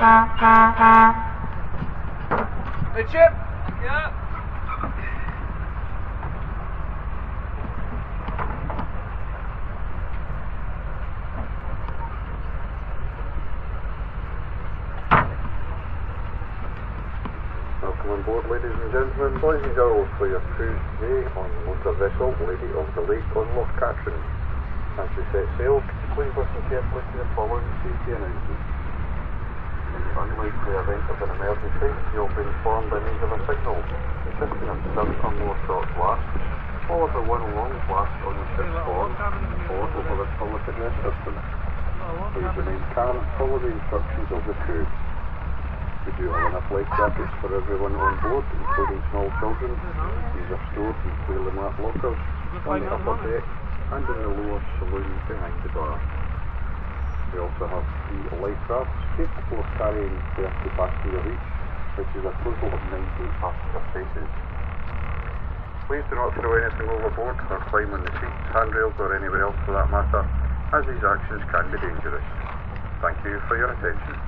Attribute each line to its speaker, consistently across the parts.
Speaker 1: Hey, Chip? Yeah.
Speaker 2: Welcome on board, ladies and gentlemen, boys and girls, for your cruise today on the motor vessel Lady of the Lake on Loch Katrine. As we set sail, please listen carefully to the following safety announcements. In the unlikely event of an emergency, you'll be informed by means of a signal, consisting of 7 or more short blasts, followed by 1 long blast on the ship's horn, or over the public address system. Please remain calm and follow the instructions of the crew. We do have enough life jackets for everyone on board, including small children. These are stored in clearly marked lockers on the upper deck and in the lower saloon behind the bar. We also have 3 life rafts capable of carrying 30 passengers each, which is a total of 19 passenger spaces. Please do not throw anything overboard or climb on the seats, handrails or anywhere else for that matter, as these actions can be dangerous. Thank you for your attention.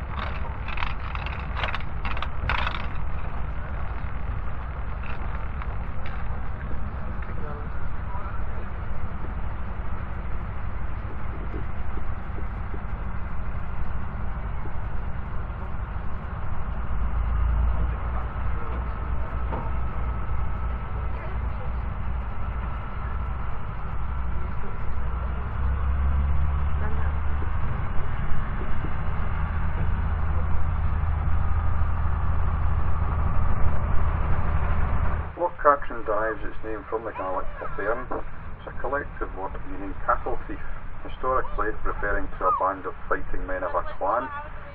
Speaker 2: Loch Katrine derives its name from the Gaelic Katrine. It's a collective word meaning cattle thief, historically referring to a band of fighting men of a clan,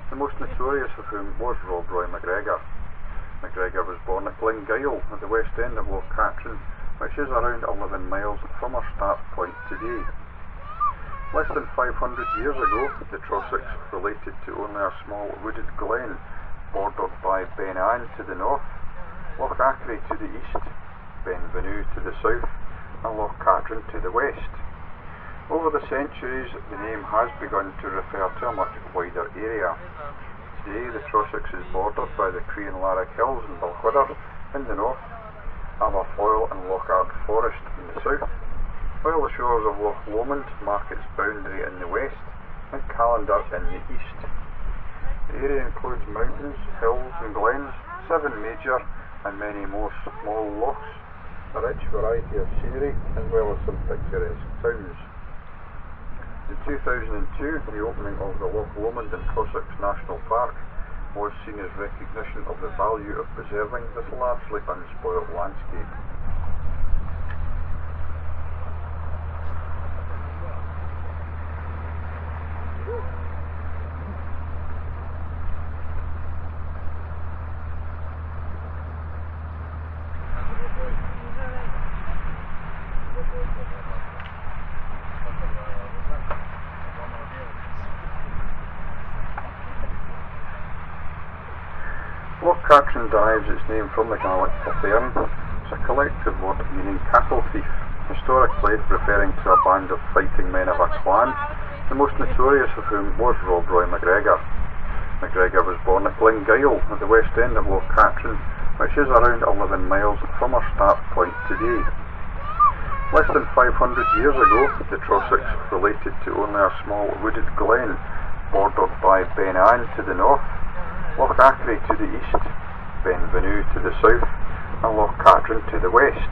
Speaker 2: the most notorious of whom was Rob Roy MacGregor. MacGregor was born at Glengyle at the west end of Loch Katrine, which is around 11 miles from our start point today. Less than 500 years ago, the Trossachs related to only a small wooded glen, bordered by Ben Ann to the north, Loch Katrine to the east, Benvenue to the south, and Loch Katrine to the west. Over the centuries, the name has begun to refer to a much wider area. Today, the Trossachs is bordered by the Cree and Larrick Hills in Balquhidder in the north, Aberfoyle and Loch Forest in the south, while the shores of Loch Lomond mark its boundary in the west, and Callander in the east. The area includes mountains, hills and glens, 7 major and many more small lochs, a rich variety of scenery, as well as some picturesque towns. In 2002, the opening of the Loch Lomond and Trossachs National Park was seen as recognition of the value of preserving this largely unspoilt landscape. Loch Katrine derives its name from the Gaelic Katrine. It's a collective word meaning cattle thief, historically referring to a band of fighting men of a clan, the most notorious of whom was Rob Roy MacGregor. MacGregor was born at Glengyle at the west end of Loch Katrine, which is around 11 miles from our start point today. Less than 500 years ago, the Trossachs related to only a small wooded glen, bordered by Ben Ann to the north, Loch Katrine to the east, Benvenue to the south, and Loch Katrine to the west.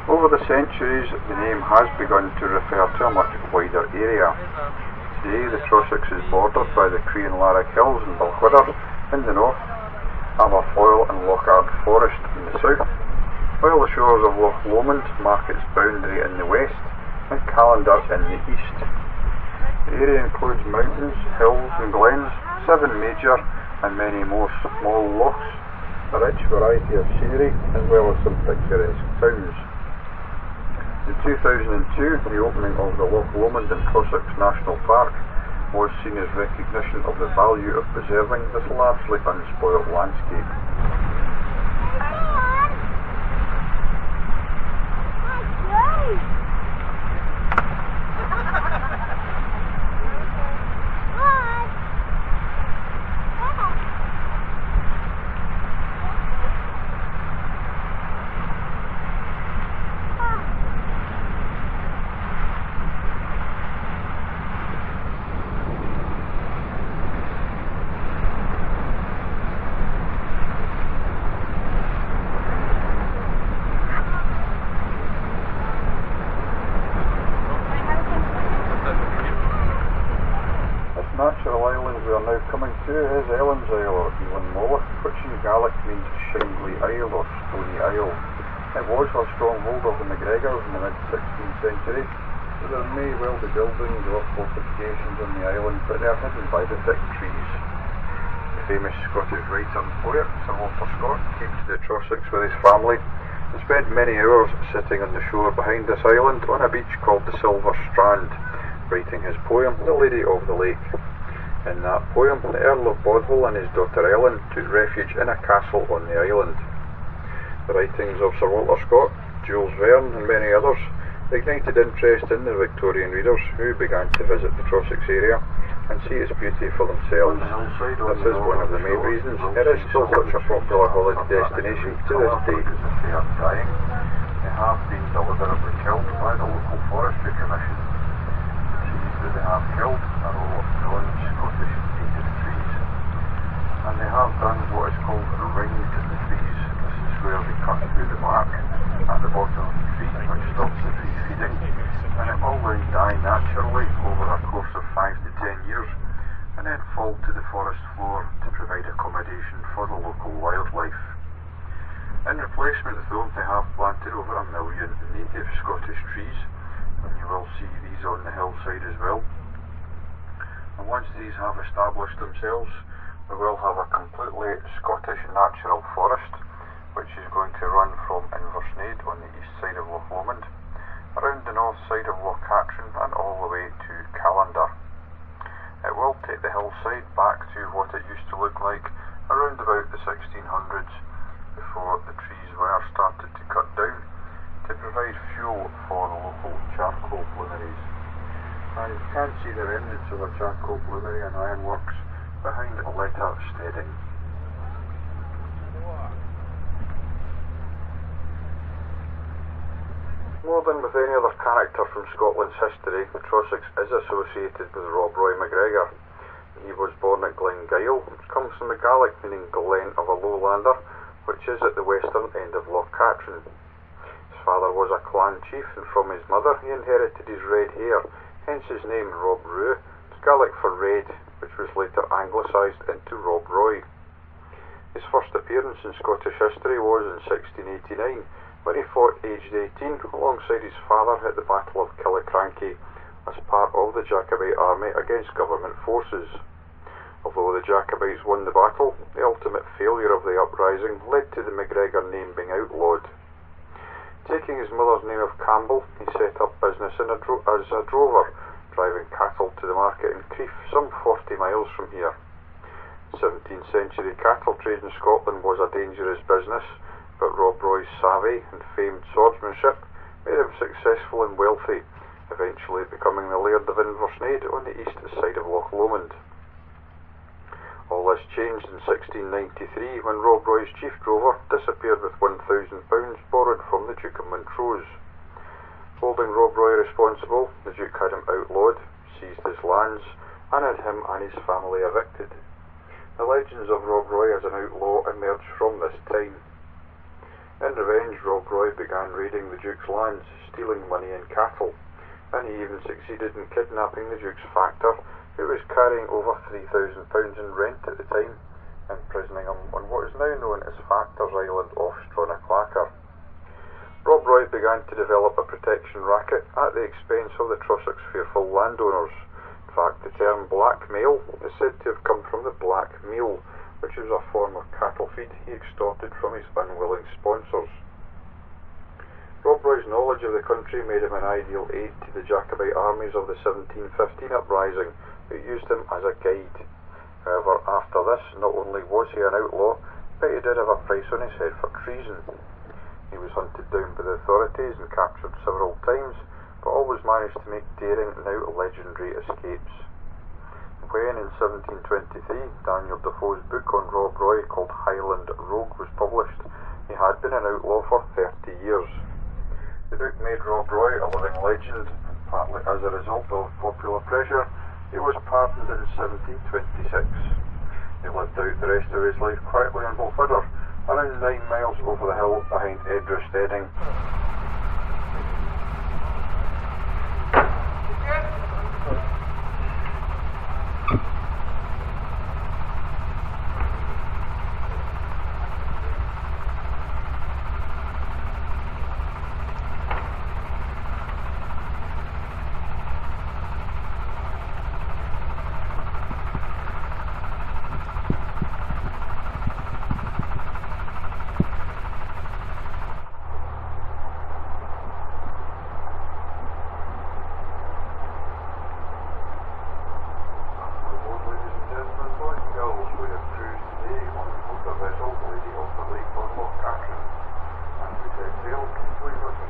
Speaker 2: Over the centuries, the name has begun to refer to a much wider area. Today, the Trossachs is bordered by the Cree and Larrick Hills in Balquhidder in the north, Aberfoyle and Loch Forest in the south, while the shores of Loch Lomond mark its boundary in the west, and Callander in the east. The area includes mountains, hills and glens, 7 major and many more small lochs, a rich variety of scenery, as well as some picturesque towns. In 2002, the opening of the Loch Lomond and Trossachs National Park was seen as recognition of the value of preserving this largely unspoilt landscape. Ellen's Isle or Elan Moloch, which in Gaelic means Shindley Isle or Stony Isle. It was a stronghold of the MacGregors in the mid-16th century, so there may well be buildings or fortifications on the island, but they are hidden by the thick trees. The famous Scottish writer and poet Sir Walter Scott came to the Trossachs with his family and spent many hours sitting on the shore behind this island on a beach called the Silver Strand, writing his poem, The Lady of the Lake. In that poem, the Earl of Bothwell and his daughter Ellen took refuge in a castle on the island. The writings of Sir Walter Scott, Jules Verne and many others ignited interest in the Victorian readers who began to visit the Trossachs area and see its beauty for themselves. This is one of the main reasons it is still such a popular holiday destination to this day. They have been deliberately killed by the local forestry commission. The trees that they have killed are all non-Scottish native trees, and they have done what is called ringed the trees. This is where they cut through the bark at the bottom of the tree, which stops the tree feeding, and it will then die naturally over a course of 5 to 10 years, and then fall to the forest floor to provide accommodation for the local wildlife. In replacement though, they have planted over 1 million native Scottish trees, and you will see these on the hillside as well. And once these have established themselves, we will have a completely Scottish natural forest, which is going to run from Inversnaid on the east side of Loch Lomond, around the north side of Loch Katrine and all the way to Callander. It will take the hillside back to what it used to look like around about the 1600s, before the trees were started to cut down to provide fuel for the local charcoal bloomeries. And you can see the remnants of a charcoal bloomery and ironworks behind Letter Steading. More than with any other character from Scotland's history, the Trossachs is associated with Rob Roy MacGregor. He was born at Glengyle, which comes from the Gaelic meaning Glen of a lowlander, which is at the western end of Loch Katrine. His father was a clan chief, and from his mother he inherited his red hair, hence his name Rob Roy, Gaelic for red, which was later anglicised into Rob Roy. His first appearance in Scottish history was in 1689, when he fought aged 18 alongside his father at the Battle of Killiecrankie as part of the Jacobite army against government forces. Although the Jacobites won the battle, the ultimate failure of the uprising led to the MacGregor name being outlawed. Taking his mother's name of Campbell, he set up business as a drover, driving cattle to the market in Crieff, some 40 miles from here. 17th century cattle trade in Scotland was a dangerous business, but Rob Roy's savvy and famed swordsmanship made him successful and wealthy, eventually becoming the Laird of Inversnaid on the east side of Loch Lomond. All this changed in 1693 when Rob Roy's chief drover disappeared with £1,000 borrowed from the Duke of Montrose. Holding Rob Roy responsible, the Duke had him outlawed, seized his lands, and had him and his family evicted. The legends of Rob Roy as an outlaw emerged from this time. In revenge, Rob Roy began raiding the Duke's lands, stealing money and cattle, and he even succeeded in kidnapping the Duke's factor, who was carrying over £3,000 in rent at the time, imprisoning him on what is now known as Factor's Island off Stronachlacar. Rob Roy began to develop a protection racket at the expense of the Trossachs' fearful landowners. In fact, the term blackmail is said to have come from the black meal, which was a form of cattle feed he extorted from his unwilling sponsors. Rob Roy's knowledge of the country made him an ideal aid to the Jacobite armies of the 1715 uprising, who used him as a guide. However, after this, not only was he an outlaw, but he did have a price on his head for treason. He was hunted down by the authorities and captured several times, but always managed to make daring, now legendary escapes. When in 1723 Daniel Defoe's book on Rob Roy called Highland Rogue was published, he had been an outlaw for 30 years. The book made Rob Roy a living legend, partly as a result of popular pressure. He was pardoned in 1726. He lived out the rest of his life quietly in Balfidder, around 9 miles over the hill behind Edra Steading.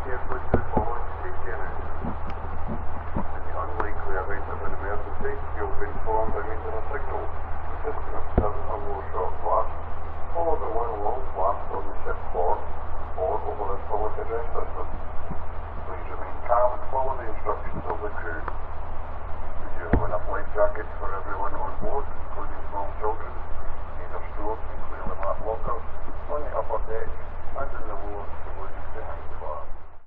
Speaker 2: carefully through following safety announcements. In the unlikely event of an emergency, you'll be informed by means of a signal, consisting of 7 or more short blasts, followed by 1 long blast on the ship floor, or over this public address system. Please remain calm and follow the instructions of the crew. We do have enough life jackets for everyone on board, including small children. These are stored in clearly marked lockers on the upper deck and in the lower civilian settings.